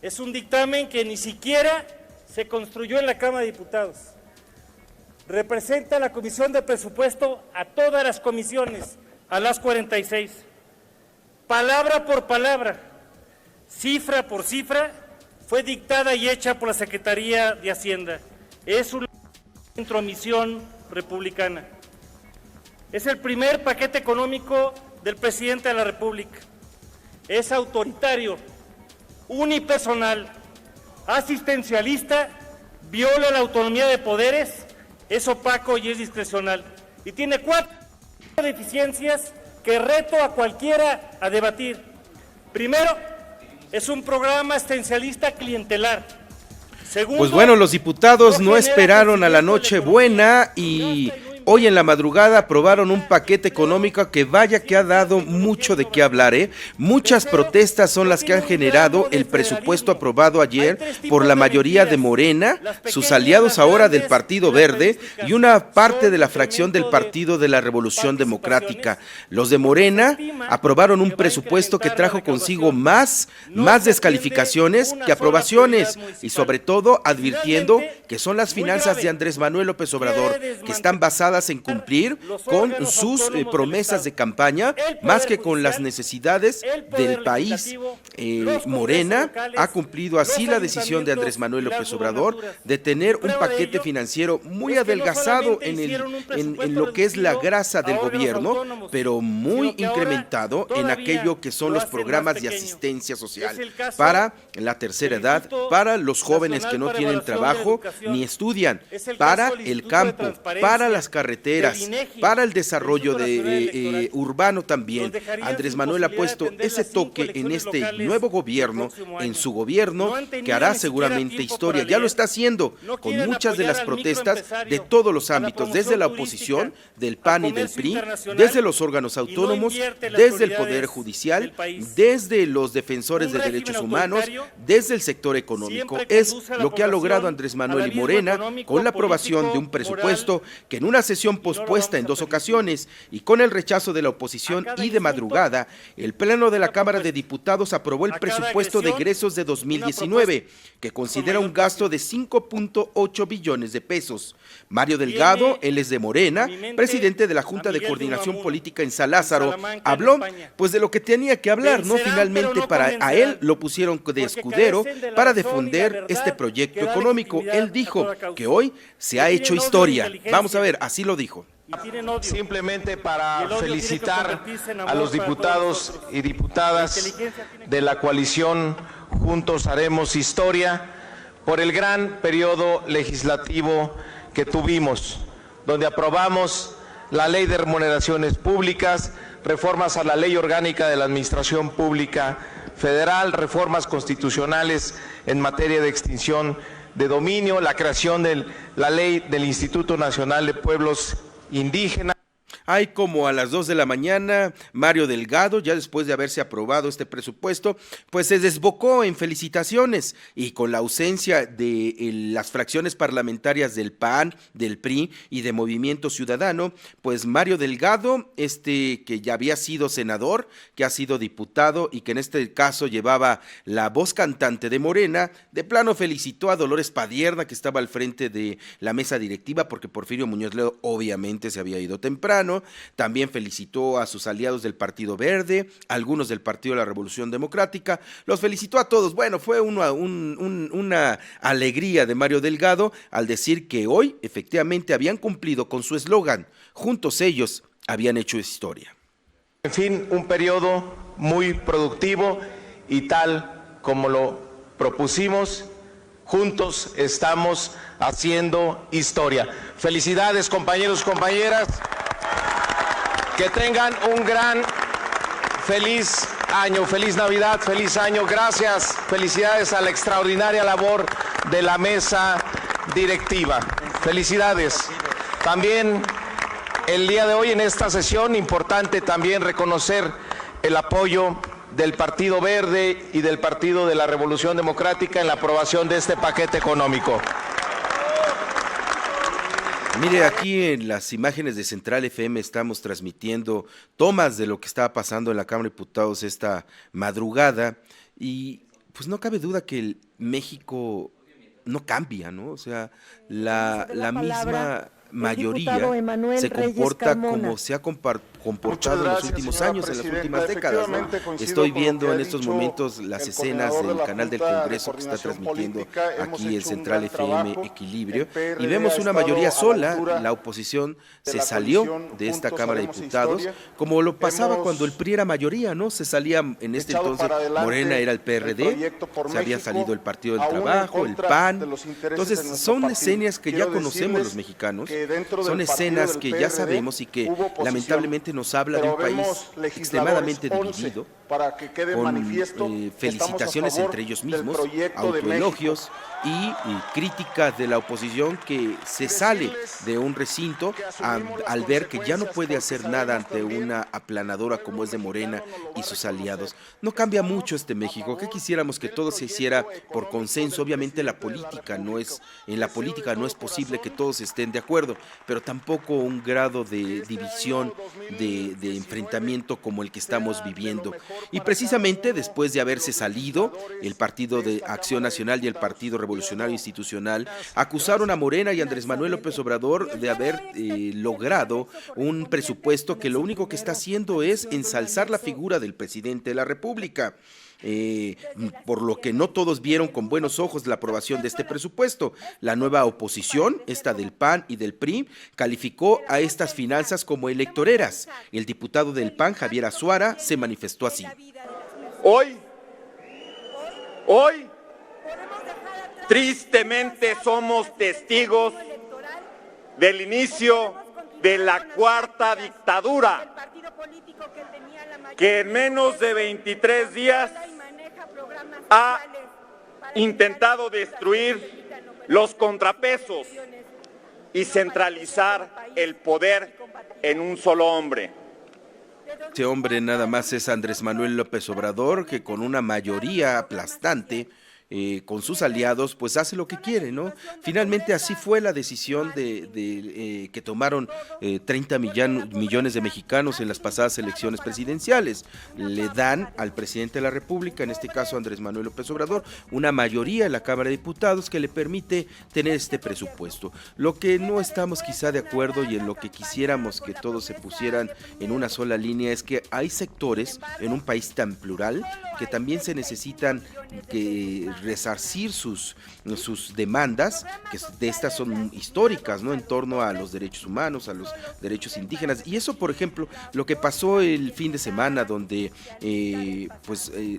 Es un dictamen que ni siquiera se construyó en la Cámara de Diputados. Representa a la Comisión de Presupuesto a todas las comisiones, a las 46. Palabra por palabra, cifra por cifra, fue dictada y hecha por la Secretaría de Hacienda. Es una intromisión republicana. Es el primer paquete económico del presidente de la República. Es autoritario, unipersonal, asistencialista, viola la autonomía de poderes, es opaco y es discrecional. Y tiene 4 deficiencias que reto a cualquiera a debatir. Primero, es un programa asistencialista clientelar. Segundo, pues bueno, los diputados no esperaron a la Nochebuena y hoy en la madrugada aprobaron un paquete económico que vaya que ha dado mucho de qué hablar, ¿eh? Muchas protestas son las que han generado el presupuesto aprobado ayer por la mayoría de Morena, sus aliados ahora del Partido Verde y una parte de la fracción del Partido de la Revolución Democrática. Los de Morena aprobaron un presupuesto que trajo consigo más descalificaciones que aprobaciones y sobre todo advirtiendo que son las finanzas de Andrés Manuel López Obrador que están basadas en cumplir con sus promesas de campaña más que con las necesidades del país. Morena ha cumplido así la decisión de Andrés Manuel López Obrador de tener un paquete financiero muy adelgazado en lo que es la grasa del gobierno, pero muy incrementado en aquello que son los programas de asistencia social para la tercera edad, para los jóvenes que no tienen trabajo ni estudian, para el campo, para las carreteras, para el desarrollo urbano también. Andrés Manuel ha puesto ese toque en este nuevo gobierno, en su gobierno, que hará seguramente historia. Ya lo está haciendo con muchas de las protestas de todos los ámbitos, desde la oposición, del PAN y del PRI, desde los órganos autónomos, desde el Poder Judicial, desde los defensores de derechos humanos, desde el sector económico. Es lo que ha logrado Andrés Manuel y Morena con la aprobación de un presupuesto que en una sesión pospuesta en 2 ocasiones y con el rechazo de la oposición y de madrugada, el Pleno de la Cámara de Diputados aprobó el presupuesto de egresos de 2019, que considera un gasto de 5.8 billones de pesos. Mario Delgado, él es de Morena, presidente de la Junta de Coordinación Política en San Lázaro, habló pues de lo que tenía que hablar, ¿no? Finalmente a él lo pusieron de escudero para defender este proyecto económico. Él dijo que hoy se ha hecho historia. Vamos a ver, así lo dijo. Simplemente para felicitar a los diputados y diputadas de la coalición Juntos Haremos Historia por el gran periodo legislativo que tuvimos, donde aprobamos la Ley de Remuneraciones Públicas, reformas a la Ley Orgánica de la Administración Pública Federal, reformas constitucionales en materia de extinción de dominio, la creación de la Ley del Instituto Nacional de Pueblos Indígenas. Hay como a las 2 de la mañana, Mario Delgado, ya después de haberse aprobado este presupuesto, pues se desbocó en felicitaciones y con la ausencia de las fracciones parlamentarias del PAN, del PRI y de Movimiento Ciudadano, pues Mario Delgado, que ya había sido senador, que ha sido diputado y que en este caso llevaba la voz cantante de Morena, de plano felicitó a Dolores Padierna, que estaba al frente de la mesa directiva, porque Porfirio Muñoz Ledo obviamente se había ido temprano. También felicitó a sus aliados del Partido Verde, algunos del Partido de la Revolución Democrática, los felicitó a todos. Bueno, fue una alegría de Mario Delgado al decir que hoy efectivamente habían cumplido con su eslogan, juntos ellos habían hecho historia. En fin, un periodo muy productivo y tal como lo propusimos, juntos estamos haciendo historia. Felicidades, compañeros y compañeras. Que tengan un gran, feliz año, feliz Navidad, feliz año. Gracias, felicidades a la extraordinaria labor de la mesa directiva. Felicidades. También el día de hoy en esta sesión, importante también reconocer el apoyo del Partido Verde y del Partido de la Revolución Democrática en la aprobación de este paquete económico. Mire, aquí en las imágenes de Central FM estamos transmitiendo tomas de lo que estaba pasando en la Cámara de Diputados esta madrugada y pues no cabe duda que el México no cambia, ¿no? O sea, la misma mayoría se comporta como se ha comportado en los últimos años, en las últimas décadas, ¿no? Estoy viendo en estos momentos las escenas del canal del Congreso que está transmitiendo aquí en Central FM Equilibrio y vemos una mayoría sola, la oposición se salió de esta Cámara de Diputados, como lo pasaba cuando el PRI era mayoría, ¿no? Se salía en este entonces, Morena era el PRD, se había salido el Partido del Trabajo, el PAN, entonces son escenas que ya conocemos los mexicanos, son escenas que ya sabemos y que lamentablemente nos habla de un país extremadamente dividido, con felicitaciones entre ellos mismos, autoelogios y críticas de la oposición que se sale de un recinto al ver que ya no puede hacer nada ante una aplanadora como es de Morena y sus aliados. No cambia mucho este México, que quisiéramos que todo se hiciera por consenso. Obviamente en la política no es posible que todos estén de acuerdo, pero tampoco un grado de división, de enfrentamiento como el que estamos viviendo. Y precisamente después de haberse salido, el Partido de Acción Nacional y el Partido Revolucionario Institucional acusaron a Morena y a Andrés Manuel López Obrador de haber logrado un presupuesto que lo único que está haciendo es ensalzar la figura del presidente de la República. Por lo que no todos vieron con buenos ojos la aprobación de este presupuesto. La nueva oposición, esta del PAN y del PRI, calificó a estas finanzas como electoreras. El diputado del PAN, Javier Azuara, se manifestó así. Hoy, tristemente somos testigos del inicio de la cuarta dictadura, que en menos de 23 días ha intentado destruir los contrapesos y centralizar el poder en un solo hombre. Este hombre nada más es Andrés Manuel López Obrador, que con una mayoría aplastante, con sus aliados, pues hace lo que quiere, ¿no? Finalmente así fue la decisión que tomaron 30 millones de mexicanos en las pasadas elecciones presidenciales. Le dan al presidente de la República, en este caso Andrés Manuel López Obrador, una mayoría en la Cámara de Diputados que le permite tener este presupuesto. Lo que no estamos quizá de acuerdo y en lo que quisiéramos que todos se pusieran en una sola línea es que hay sectores en un país tan plural que también se necesitan resarcir sus demandas, que de estas son históricas, ¿no? En torno a los derechos humanos, a los derechos indígenas. Y eso, por ejemplo, lo que pasó el fin de semana, donde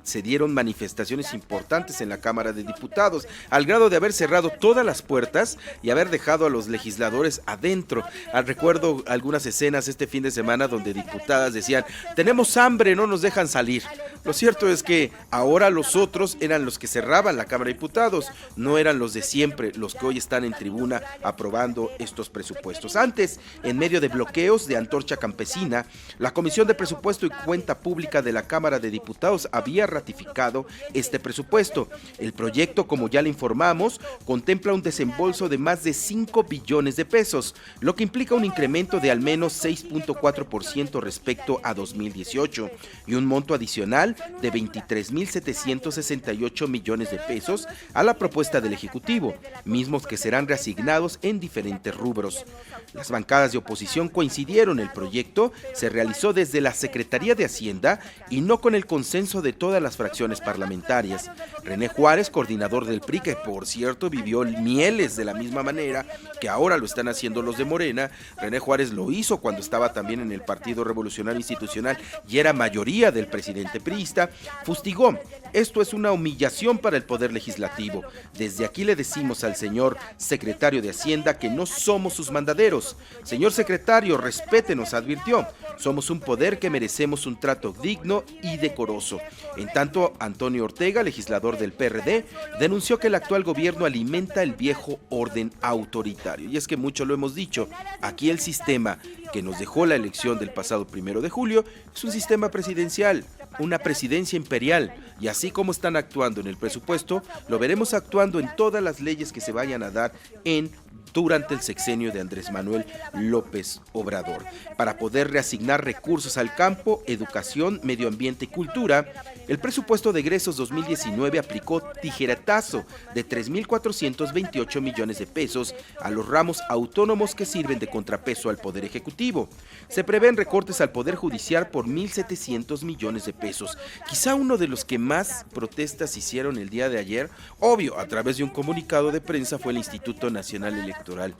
se dieron manifestaciones importantes en la Cámara de Diputados, al grado de haber cerrado todas las puertas y haber dejado a los legisladores adentro. Recuerdo algunas escenas este fin de semana donde diputadas decían: tenemos hambre, no nos dejan salir. Lo cierto es que ahora los otros eran los que cerraban la Cámara de Diputados, no eran los de siempre, los que hoy están en tribuna aprobando estos presupuestos. Antes, en medio de bloqueos de Antorcha Campesina, la Comisión de Presupuesto y Cuenta Pública de la Cámara de Diputados había ratificado este presupuesto. El proyecto, como ya le informamos, contempla un desembolso de más de 5 billones de pesos, lo que implica un incremento de al menos 6.4% respecto a 2018 y un monto adicional de 23.768 millones de pesos a la propuesta del Ejecutivo, mismos que serán reasignados en diferentes rubros. Las bancadas de oposición coincidieron, el proyecto se realizó desde la Secretaría de Hacienda y no con el consenso de todas las fracciones parlamentarias. René Juárez, coordinador del PRI, que por cierto vivió mieles de la misma manera que ahora lo están haciendo los de Morena. René Juárez lo hizo cuando estaba también en el Partido Revolucionario Institucional y era mayoría del presidente priista, fustigó: esto es una humillación para el Poder Legislativo. Desde aquí le decimos al señor secretario de Hacienda que no somos sus mandaderos. Señor secretario, respétenos, advirtió. Somos un poder que merecemos un trato digno y decoroso. En tanto, Antonio Ortega, legislador del PRD, denunció que el actual gobierno alimenta el viejo orden autoritario. Y es que mucho lo hemos dicho, aquí el sistema que nos dejó la elección del pasado 1 de julio es un sistema presidencial, una presidencia imperial, y así como están actuando en el presupuesto, lo veremos actuando en todas las leyes que se vayan a dar en durante el sexenio de Andrés Manuel López Obrador. Para poder reasignar recursos al campo, educación, medio ambiente y cultura, el presupuesto de egresos 2019 aplicó tijeretazo de 3.428 millones de pesos a los ramos autónomos que sirven de contrapeso al Poder Ejecutivo. Se prevén recortes al Poder Judicial por 1.700 millones de pesos. Quizá uno de los que más protestas hicieron el día de ayer, obvio, a través de un comunicado de prensa, fue el Instituto Nacional Electoral.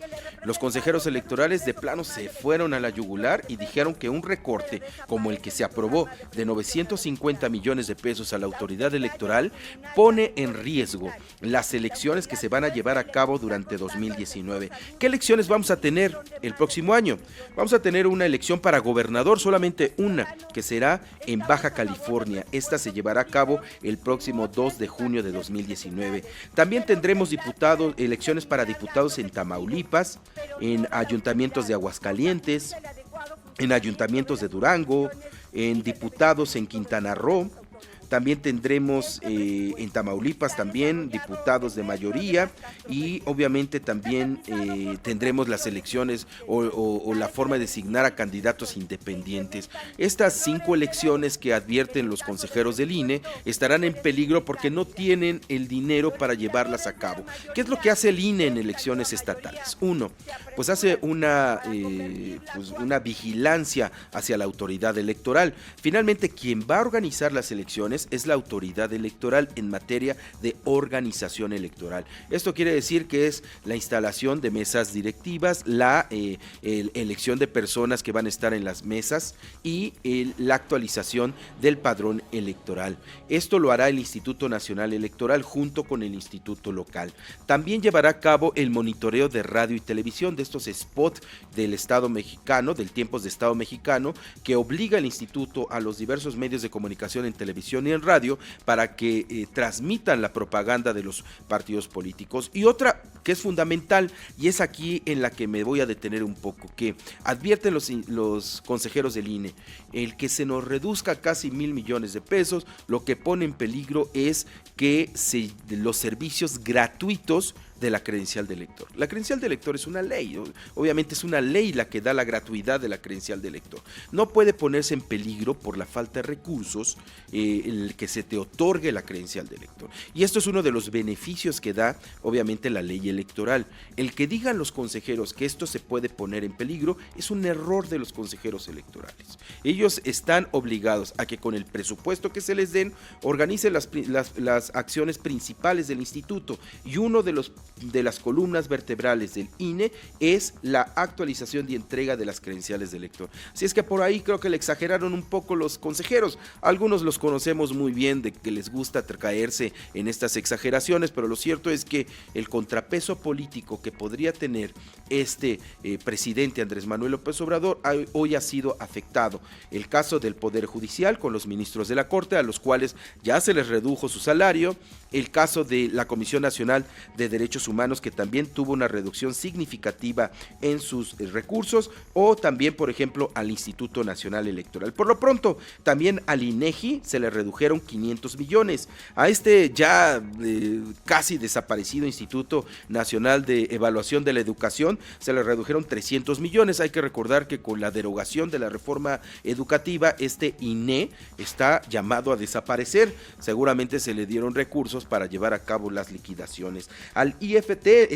Los consejeros electorales de plano se fueron a la yugular y dijeron que un recorte como el que se aprobó de 950 millones de pesos a la autoridad electoral pone en riesgo las elecciones que se van a llevar a cabo durante 2019. ¿Qué elecciones vamos a tener el próximo año? Vamos a tener una elección para gobernador, solamente una, que será en Baja California. Esta se llevará a cabo el próximo 2 de junio de 2019. También tendremos elecciones para diputados en Tamaulipas, en ayuntamientos de Aguascalientes, en ayuntamientos de Durango, en diputados en Quintana Roo. También tendremos en Tamaulipas también diputados de mayoría y obviamente también tendremos las elecciones o la forma de designar a candidatos independientes. Estas 5 elecciones que advierten los consejeros del INE estarán en peligro porque no tienen el dinero para llevarlas a cabo. ¿Qué es lo que hace el INE en elecciones estatales? Uno, pues hace una vigilancia hacia la autoridad electoral. Finalmente, quien va a organizar las elecciones es la autoridad electoral en materia de organización electoral. Esto quiere decir que es la instalación de mesas directivas, la elección de personas que van a estar en las mesas y la actualización del padrón electoral. Esto lo hará el Instituto Nacional Electoral junto con el Instituto Local. También llevará a cabo el monitoreo de radio y televisión de estos spots del Estado mexicano, del Tiempos de Estado mexicano, que obliga al instituto a los diversos medios de comunicación en televisión y en radio para que transmitan la propaganda de los partidos políticos. Y otra que es fundamental, y es aquí en la que me voy a detener un poco, que advierten los consejeros del INE, el que se nos reduzca casi 1,000 millones de pesos, lo que pone en peligro es que los servicios gratuitos de la credencial de elector. La credencial de elector es una ley, obviamente es una ley la que da la gratuidad de la credencial de elector. No puede ponerse en peligro por la falta de recursos el que se te otorgue la credencial de elector. Y esto es uno de los beneficios que da obviamente la ley electoral. El que digan los consejeros que esto se puede poner en peligro es un error de los consejeros electorales. Ellos están obligados a que con el presupuesto que se les den organicen las acciones principales del instituto, y uno de las columnas vertebrales del INE es la actualización y entrega de las credenciales de elector. Así es que por ahí creo que le exageraron un poco los consejeros. Algunos los conocemos muy bien de que les gusta caerse en estas exageraciones, pero lo cierto es que el contrapeso político que podría tener este presidente Andrés Manuel López Obrador hoy ha sido afectado. El caso del Poder Judicial con los ministros de la Corte, a los cuales ya se les redujo su salario. El caso de la Comisión Nacional de Derechos Humanos, que también tuvo una reducción significativa en sus recursos, o también, por ejemplo, al Instituto Nacional Electoral. Por lo pronto, también al INEGI se le redujeron 500 millones. A este ya casi desaparecido Instituto Nacional de Evaluación de la Educación se le redujeron 300 millones. Hay que recordar que con la derogación de la reforma educativa, este INE está llamado a desaparecer. Seguramente se le dieron recursos para llevar a cabo las liquidaciones. Al IFT,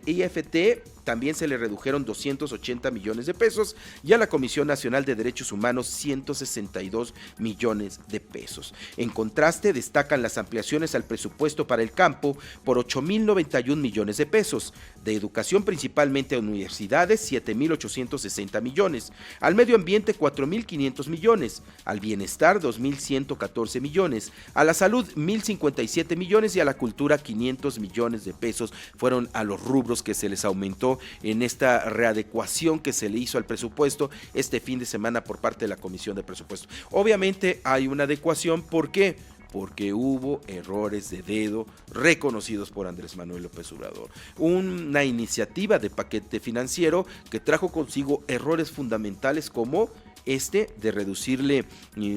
IFT también se le redujeron 280 millones de pesos, y a la Comisión Nacional de Derechos Humanos 162 millones de pesos. En contraste, destacan las ampliaciones al presupuesto para el campo por 8.091 millones de pesos, de educación principalmente a universidades 7.860 millones, al medio ambiente 4.500 millones, al bienestar 2.114 millones, a la salud 1.057 millones y a la cultura 500 millones de pesos fueron a los rubros que se les aumentó en esta readecuación que se le hizo al presupuesto este fin de semana por parte de la Comisión de Presupuesto. Obviamente hay una adecuación, ¿por qué? Porque hubo errores de dedo reconocidos por Andrés Manuel López Obrador. Una iniciativa de paquete financiero que trajo consigo errores fundamentales como de reducirle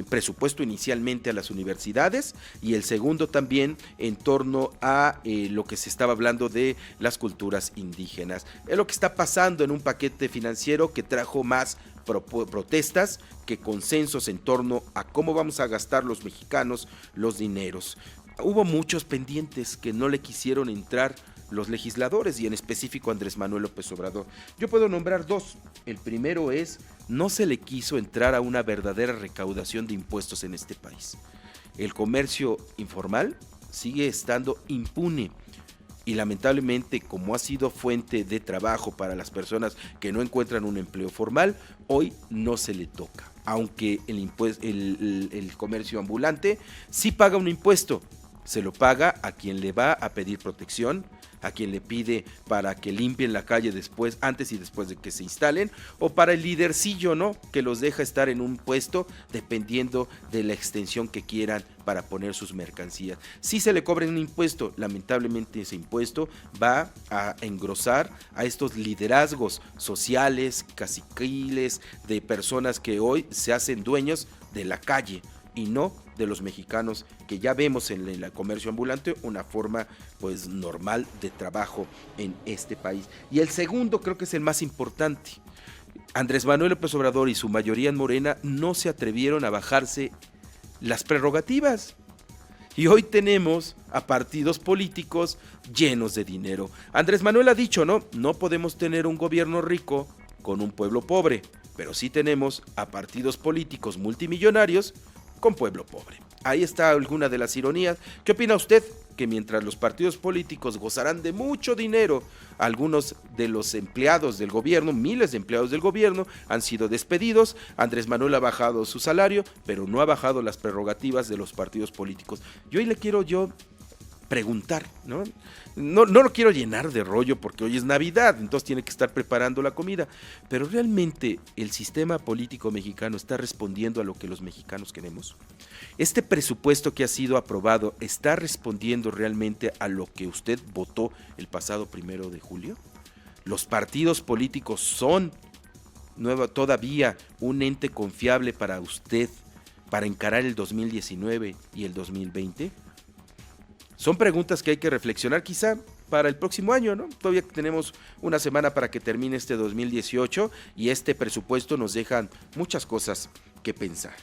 presupuesto inicialmente a las universidades, y el segundo también en torno a lo que se estaba hablando de las culturas indígenas. Es lo que está pasando en un paquete financiero que trajo más protestas que consensos en torno a cómo vamos a gastar los mexicanos los dineros. Hubo muchos pendientes que no le quisieron entrar los legisladores, y en específico Andrés Manuel López Obrador. Yo puedo nombrar dos. El primero es, no se le quiso entrar a una verdadera recaudación de impuestos en este país. El comercio informal sigue estando impune, y lamentablemente, como ha sido fuente de trabajo para las personas que no encuentran un empleo formal, hoy no se le toca. Aunque el comercio ambulante sí paga un impuesto, se lo paga a quien le va a pedir protección, a quien le pide para que limpien la calle después, antes y después de que se instalen, o para el lidercillo, ¿no?, que los deja estar en un puesto dependiendo de la extensión que quieran para poner sus mercancías. Si se le cobra un impuesto, lamentablemente ese impuesto va a engrosar a estos liderazgos sociales, caciquiles, de personas que hoy se hacen dueños de la calle y no de los mexicanos, que ya vemos en el comercio ambulante una forma pues normal de trabajo en este país. Y el segundo creo que es el más importante. Andrés Manuel López Obrador y su mayoría en Morena no se atrevieron a bajarse las prerrogativas. Y hoy tenemos a partidos políticos llenos de dinero. Andrés Manuel ha dicho, no podemos tener un gobierno rico con un pueblo pobre, pero sí tenemos a partidos políticos multimillonarios con pueblo pobre. Ahí está alguna de las ironías. ¿Qué opina usted? Que mientras los partidos políticos gozarán de mucho dinero, algunos de los empleados del gobierno, miles de empleados del gobierno, han sido despedidos. Andrés Manuel ha bajado su salario, pero no ha bajado las prerrogativas de los partidos políticos. Y hoy le quiero preguntar, ¿no? No lo quiero llenar de rollo porque hoy es Navidad, entonces tiene que estar preparando la comida, pero realmente el sistema político mexicano está respondiendo a lo que los mexicanos queremos. Este presupuesto que ha sido aprobado está respondiendo realmente a lo que usted votó el pasado 1 de julio. Los partidos políticos son todavía un ente confiable para usted para encarar el 2019 y el 2020. Son preguntas que hay que reflexionar quizá para el próximo año, ¿no? Todavía tenemos una semana para que termine este 2018 y este presupuesto nos deja muchas cosas que pensar.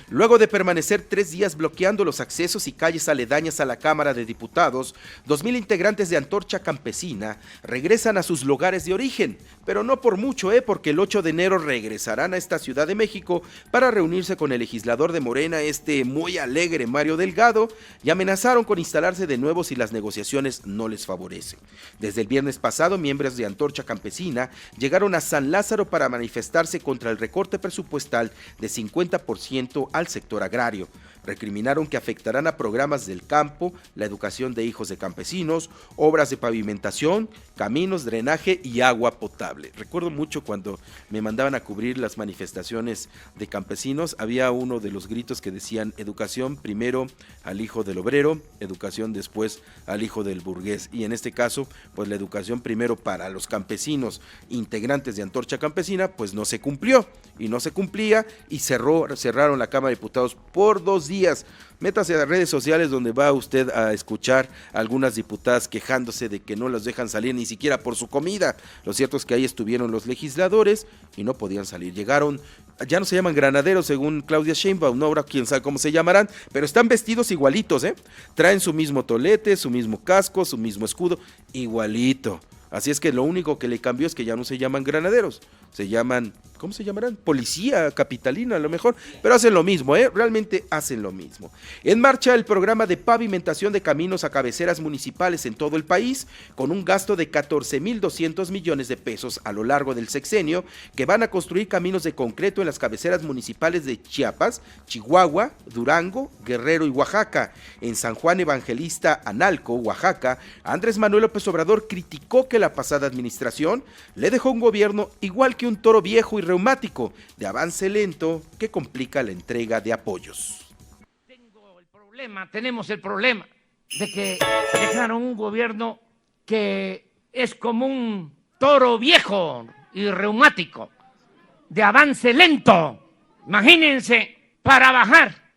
Luego de permanecer 3 días bloqueando los accesos y calles aledañas a la Cámara de Diputados, 2,000 integrantes de Antorcha Campesina regresan a sus lugares de origen, pero no por mucho, porque el 8 de enero regresarán a esta Ciudad de México para reunirse con el legislador de Morena, muy alegre Mario Delgado, y amenazaron con instalarse de nuevo si las negociaciones no les favorecen. Desde el viernes pasado, miembros de Antorcha Campesina llegaron a San Lázaro para manifestarse contra el recorte presupuestal de 50% al sector agrario. Recriminaron que afectarán a programas del campo, la educación de hijos de campesinos, obras de pavimentación, caminos, drenaje y agua potable. Recuerdo mucho cuando me mandaban a cubrir las manifestaciones de campesinos, había uno de los gritos que decían: educación primero al hijo del obrero, educación después al hijo del burgués. Y en este caso, pues la educación primero para los campesinos integrantes de Antorcha Campesina, pues no se cumplió y no se cumplía, y cerraron la Cámara de Diputados por 2 días. Métase a las redes sociales donde va usted a escuchar a algunas diputadas quejándose de que no las dejan salir ni siquiera por su comida. Lo cierto es que ahí estuvieron los legisladores y no podían salir. Llegaron, ya no se llaman granaderos según Claudia Sheinbaum, no, ahora quién sabe cómo se llamarán, pero están vestidos igualitos, traen su mismo tolete, su mismo casco, su mismo escudo, igualito. Así es que lo único que le cambió es que ya no se llaman granaderos, se llaman, ¿cómo se llamarán? Policía capitalina a lo mejor, pero hacen lo mismo, realmente hacen lo mismo. En marcha el programa de pavimentación de caminos a cabeceras municipales en todo el país, con un gasto de 14,200 millones de pesos a lo largo del sexenio, que van a construir caminos de concreto en las cabeceras municipales de Chiapas, Chihuahua, Durango, Guerrero y Oaxaca. En San Juan Evangelista, Analco, Oaxaca, Andrés Manuel López Obrador criticó que la pasada administración le dejó un gobierno igual que un toro viejo y reumático, de avance lento, que complica la entrega de apoyos. Tenemos el problema de que dejaron un gobierno que es como un toro viejo y reumático, de avance lento. Imagínense, para bajar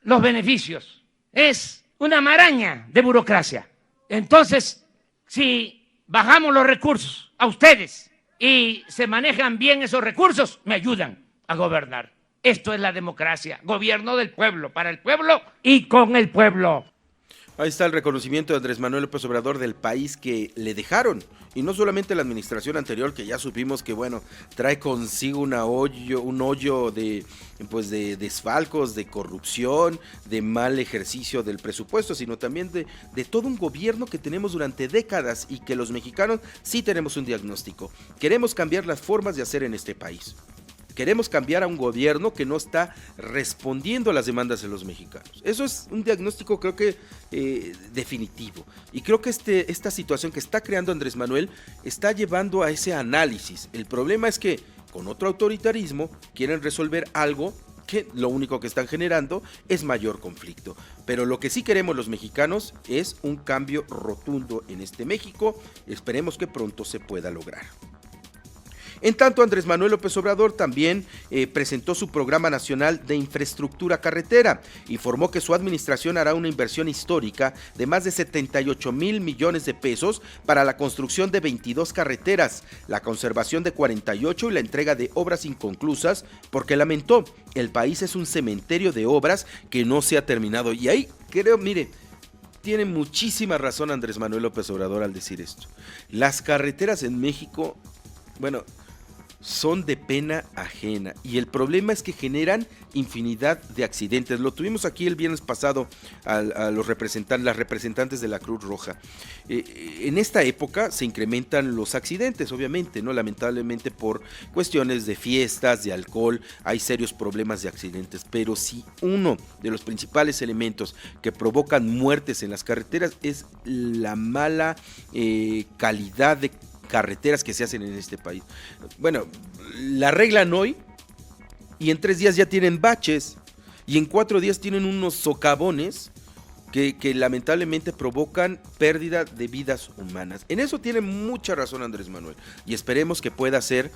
los beneficios. Es una maraña de burocracia. Entonces, si bajamos los recursos a ustedes y se manejan bien esos recursos, me ayudan a gobernar. Esto es la democracia, gobierno del pueblo, para el pueblo y con el pueblo. Ahí está el reconocimiento de Andrés Manuel López Obrador del país que le dejaron, y no solamente la administración anterior, que ya supimos que bueno, trae consigo un hoyo de desfalcos, de corrupción, de mal ejercicio del presupuesto, sino también de todo un gobierno que tenemos durante décadas y que los mexicanos sí tenemos un diagnóstico. Queremos cambiar las formas de hacer en este país. Queremos cambiar a un gobierno que no está respondiendo a las demandas de los mexicanos. Eso es un diagnóstico, creo que definitivo. Y creo que esta situación que está creando Andrés Manuel está llevando a ese análisis. El problema es que con otro autoritarismo quieren resolver algo que lo único que están generando es mayor conflicto. Pero lo que sí queremos los mexicanos es un cambio rotundo en este México. Esperemos que pronto se pueda lograr. En tanto, Andrés Manuel López Obrador también presentó su Programa Nacional de Infraestructura Carretera. Informó que su administración hará una inversión histórica de más de 78 mil millones de pesos para la construcción de 22 carreteras, la conservación de 48 y la entrega de obras inconclusas, porque lamentó, el país es un cementerio de obras que no se ha terminado. Y ahí creo, mire, tiene muchísima razón Andrés Manuel López Obrador al decir esto. Las carreteras en México, bueno, son de pena ajena, y el problema es que generan infinidad de accidentes. Lo tuvimos aquí el viernes pasado a las representantes de la Cruz Roja. En esta época se incrementan los accidentes, obviamente, ¿no? Lamentablemente por cuestiones de fiestas, de alcohol, hay serios problemas de accidentes, pero si uno de los principales elementos que provocan muertes en las carreteras es la mala calidad de carreteras que se hacen en este país. Bueno, la arreglan hoy y en 3 días ya tienen baches y en 4 días tienen unos socavones que lamentablemente provocan pérdida de vidas humanas. En eso tiene mucha razón Andrés Manuel, y esperemos que pueda ser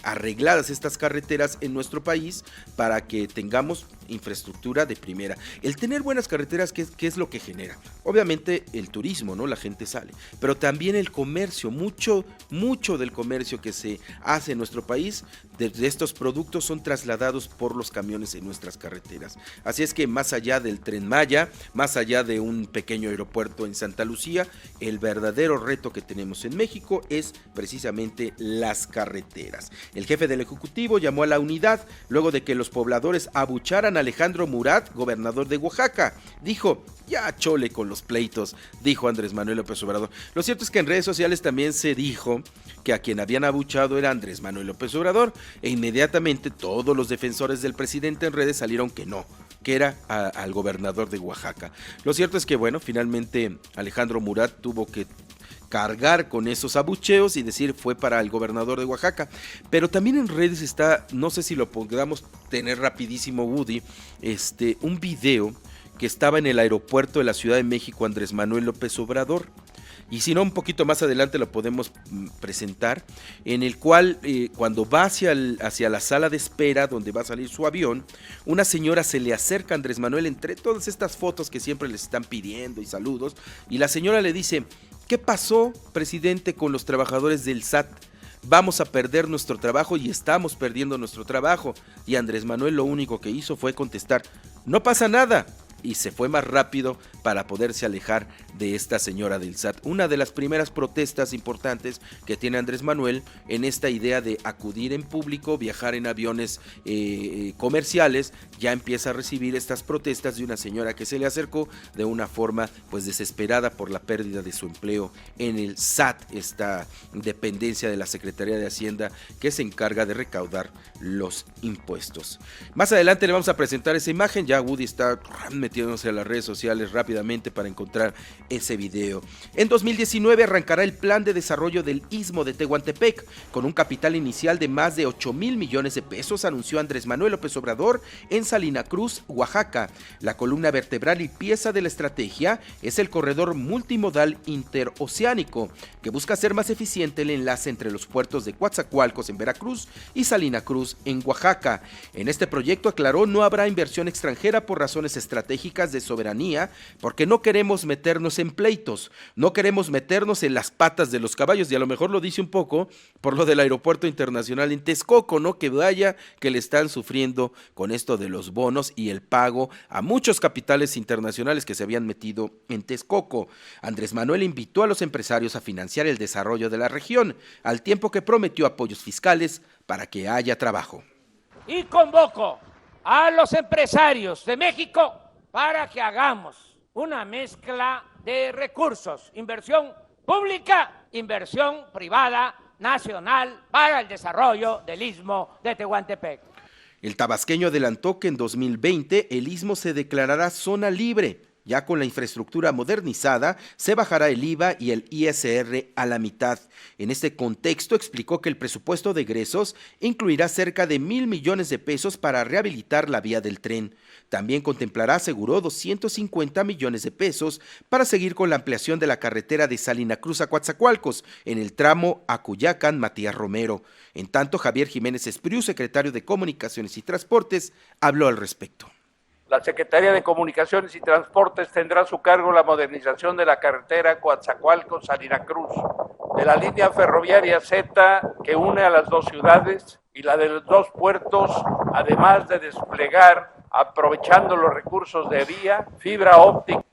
arregladas estas carreteras en nuestro país para que tengamos infraestructura de primera. El tener buenas carreteras, ¿qué es lo que genera? Obviamente el turismo, ¿no? La gente sale, pero también el comercio, mucho del comercio que se hace en nuestro país, de estos productos son trasladados por los camiones en nuestras carreteras. Así es que más allá del Tren Maya, más allá de un pequeño aeropuerto en Santa Lucía, el verdadero reto que tenemos en México es precisamente las carreteras. El jefe del Ejecutivo llamó a la unidad luego de que los pobladores abucharan a Alejandro Murat, gobernador de Oaxaca. Dijo, ya chole con los pleitos, dijo Andrés Manuel López Obrador. Lo cierto es que en redes sociales también se dijo que a quien habían abuchado era Andrés Manuel López Obrador, e inmediatamente todos los defensores del presidente en redes salieron que no, que era al gobernador de Oaxaca. Lo cierto es que, bueno, finalmente Alejandro Murat tuvo que cargar con esos abucheos y decir fue para el gobernador de Oaxaca. Pero también en redes está, no sé si lo podamos tener rapidísimo, Woody, un video que estaba en el aeropuerto de la Ciudad de México Andrés Manuel López Obrador. Y si no, un poquito más adelante lo podemos presentar, en el cual cuando va hacia la sala de espera donde va a salir su avión, una señora se le acerca a Andrés Manuel entre todas estas fotos que siempre les están pidiendo y saludos, y la señora le dice, ¿qué pasó, presidente, con los trabajadores del SAT? Vamos a perder nuestro trabajo y estamos perdiendo nuestro trabajo. Y Andrés Manuel lo único que hizo fue contestar, no pasa nada. Y se fue más rápido para poderse alejar de esta señora del SAT. Una de las primeras protestas importantes que tiene Andrés Manuel en esta idea de acudir en público, viajar en aviones comerciales, ya empieza a recibir estas protestas de una señora que se le acercó de una forma pues desesperada por la pérdida de su empleo en el SAT, esta dependencia de la Secretaría de Hacienda que se encarga de recaudar los impuestos. Más adelante le vamos a presentar esa imagen, ya Woody está metido metiéndose a las redes sociales rápidamente para encontrar ese video. En 2019 arrancará el plan de desarrollo del Istmo de Tehuantepec, con un capital inicial de más de 8,000 millones de pesos, anunció Andrés Manuel López Obrador en Salina Cruz, Oaxaca. La columna vertebral y pieza de la estrategia es el corredor multimodal interoceánico, que busca hacer más eficiente el enlace entre los puertos de Coatzacoalcos en Veracruz y Salina Cruz en Oaxaca. En este proyecto, aclaró, no habrá inversión extranjera por razones estratégicas de soberanía, porque no queremos meternos en pleitos, no queremos meternos en las patas de los caballos, y a lo mejor lo dice un poco por lo del aeropuerto internacional en Texcoco, ¿no? Que vaya que le están sufriendo con esto de los bonos y el pago a muchos capitales internacionales que se habían metido en Texcoco. Andrés Manuel invitó a los empresarios a financiar el desarrollo de la región, al tiempo que prometió apoyos fiscales para que haya trabajo. Y convoco a los empresarios de México para que hagamos una mezcla de recursos, inversión pública, inversión privada, nacional, para el desarrollo del Istmo de Tehuantepec. El tabasqueño adelantó que en 2020 el Istmo se declarará zona libre. Ya con la infraestructura modernizada, se bajará el IVA y el ISR a la mitad. En este contexto, explicó que el presupuesto de egresos incluirá cerca de 1,000 millones de pesos para rehabilitar la vía del tren. También contemplará, aseguró, 250 millones de pesos para seguir con la ampliación de la carretera de Salina Cruz a Coatzacoalcos, en el tramo Acuyacan-Matías Romero. En tanto, Javier Jiménez Espriu, secretario de Comunicaciones y Transportes, habló al respecto. La Secretaría de Comunicaciones y Transportes tendrá a su cargo la modernización de la carretera Coatzacoalcos-Salina Cruz, de la línea ferroviaria Z que une a las dos ciudades y la de los dos puertos, además de desplegar, aprovechando los recursos de vía, fibra óptica.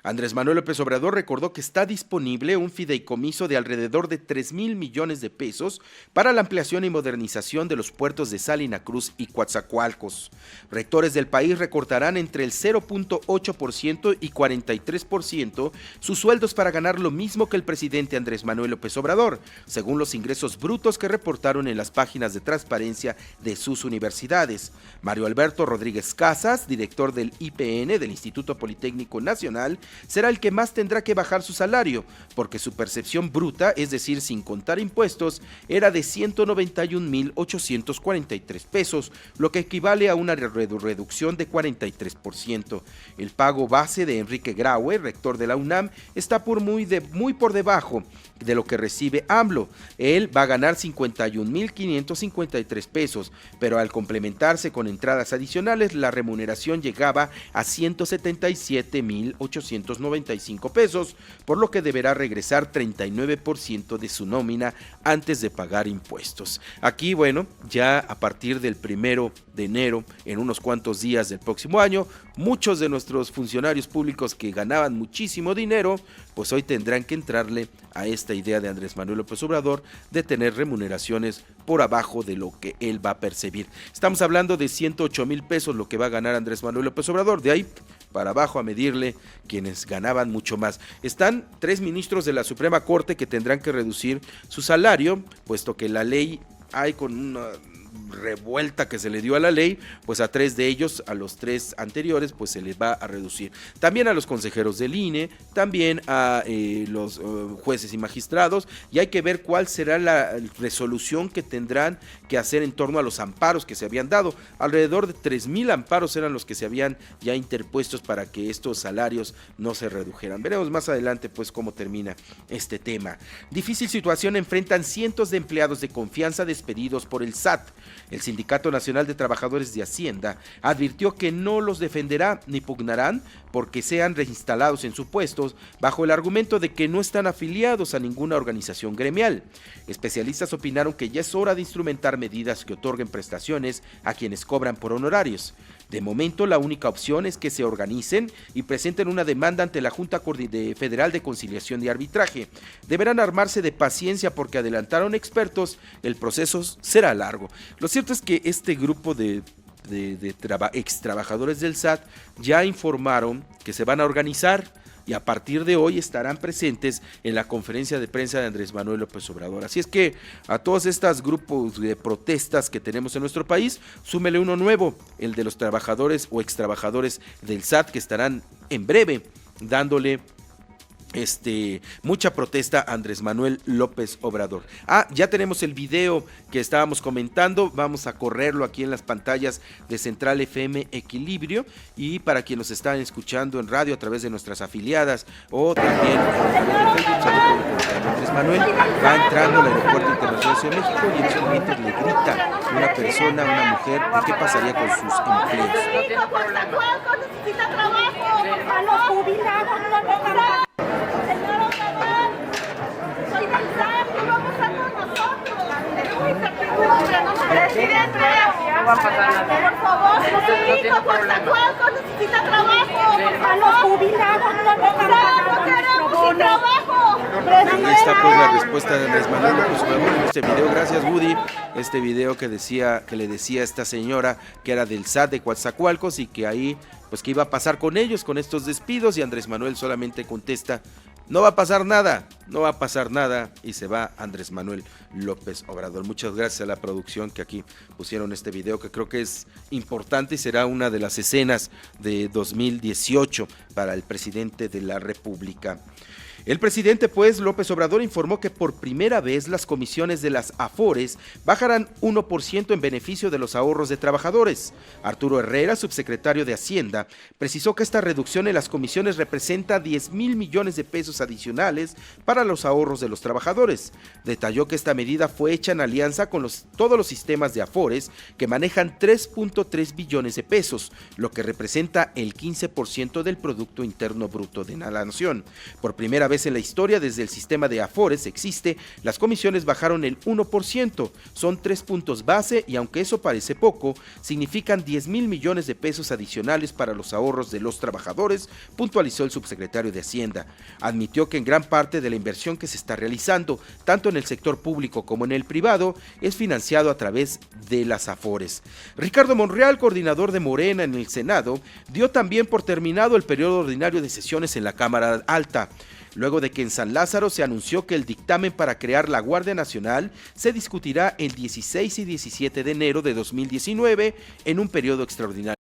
Andrés Manuel López Obrador recordó que está disponible un fideicomiso de alrededor de 3,000 millones de pesos para la ampliación y modernización de los puertos de Salina Cruz y Coatzacoalcos. Rectores del país recortarán entre el 0.8% y 43% sus sueldos para ganar lo mismo que el presidente Andrés Manuel López Obrador, según los ingresos brutos que reportaron en las páginas de transparencia de sus universidades. Mario Alberto Rodríguez Casas, director del IPN, del Instituto Politécnico Nacional, será el que más tendrá que bajar su salario, porque su percepción bruta, es decir, sin contar impuestos, era de 191,843 pesos, lo que equivale a una reducción de 43%. El pago base de Enrique Graue, rector de la UNAM, está muy por debajo de lo que recibe AMLO. Él va a ganar 51,553 pesos, pero al complementarse con entradas adicionales, la remuneración llegaba a 177,895 pesos, por lo que deberá regresar 39% de su nómina antes de pagar impuestos. Aquí, bueno, ya a partir del 1 de enero, en unos cuantos días del próximo año, muchos de nuestros funcionarios públicos que ganaban muchísimo dinero, pues hoy tendrán que entrarle a esta idea de Andrés Manuel López Obrador de tener remuneraciones por abajo de lo que él va a percibir. Estamos hablando de 108,000 pesos lo que va a ganar Andrés Manuel López Obrador, de ahí para abajo a medirle quienes ganaban mucho más. Están 3 ministros de la Suprema Corte que tendrán que reducir su salario, puesto que la ley hay con una revuelta que se le dio a la ley, pues a 3 de ellos, a los 3 anteriores, pues se les va a reducir. También a los consejeros del INE, también a los jueces y magistrados, y hay que ver cuál será la resolución que tendrán que hacer en torno a los amparos que se habían dado. Alrededor de 3,000 amparos eran los que se habían ya interpuestos para que estos salarios no se redujeran. Veremos más adelante pues cómo termina este tema. Difícil situación enfrentan cientos de empleados de confianza despedidos por el SAT. El Sindicato Nacional de Trabajadores de Hacienda advirtió que no los defenderá ni pugnarán porque sean reinstalados en sus puestos bajo el argumento de que no están afiliados a ninguna organización gremial. Especialistas opinaron que ya es hora de instrumentar medidas que otorguen prestaciones a quienes cobran por honorarios. De momento, la única opción es que se organicen y presenten una demanda ante la Junta Federal de Conciliación y Arbitraje. Deberán armarse de paciencia porque adelantaron expertos, el proceso será largo. Lo cierto es que este grupo de ex trabajadores del SAT ya informaron que se van a organizar y a partir de hoy estarán presentes en la conferencia de prensa de Andrés Manuel López Obrador. Así es que a todos estos grupos de protestas que tenemos en nuestro país, súmele uno nuevo, el de los trabajadores o extrabajadores del SAT, que estarán en breve dándole mucha protesta a Andrés Manuel López Obrador. Ya tenemos el video que estábamos comentando, vamos a correrlo aquí en las pantallas de Central FM Equilibrio, y para quienes nos están escuchando en radio a través de nuestras afiliadas o también en Facebook, Andrés Manuel va entrando al Aeropuerto Internacional de Ciudad de México y en ese momento le grita una persona, una mujer, ¿qué pasaría con sus empleos? Necesita trabajo, a los jubilados no nos dan. Señor Obrador, soy del SAT, ¿qué va a pasar con nosotros? Tenemos incertidumbre, no nos decide empleo. No va a pasar nada. Por favor, nuestro hijo Coatzacoalcos necesita trabajo. A los jubilados no nos dan. No queremos sin trabajo. Ahí está pues la respuesta de Andrés Manuel López Obrador en este video. Gracias, Woody. Este video que le decía a esta señora que era del SAT de Coatzacoalcos y que ahí, pues qué iba a pasar con ellos, con estos despidos, y Andrés Manuel solamente contesta: no va a pasar nada, no va a pasar nada, y se va Andrés Manuel López Obrador. Muchas gracias a la producción que aquí pusieron este video, que creo que es importante y será una de las escenas de 2018 para el presidente de la República. El presidente, pues, López Obrador informó que por primera vez las comisiones de las Afores bajarán 1% en beneficio de los ahorros de trabajadores. Arturo Herrera, subsecretario de Hacienda, precisó que esta reducción en las comisiones representa 10,000 millones de pesos adicionales para los ahorros de los trabajadores. Detalló que esta medida fue hecha en alianza con todos los sistemas de Afores que manejan 3.3 billones de pesos, lo que representa el 15% del Producto Interno Bruto de la nación. Por primera vez en la historia, desde el sistema de Afores existe, las comisiones bajaron el 1%, son 3 puntos base, y aunque eso parece poco, significan 10,000 millones de pesos adicionales para los ahorros de los trabajadores, puntualizó el subsecretario de Hacienda. Admitió que en gran parte de la inversión que se está realizando, tanto en el sector público como en el privado, es financiado a través de las Afores. Ricardo Monreal, coordinador de Morena en el Senado, dio también por terminado el periodo ordinario de sesiones en la Cámara Alta, luego de que en San Lázaro se anunció que el dictamen para crear la Guardia Nacional se discutirá el 16 y 17 de enero de 2019 en un periodo extraordinario.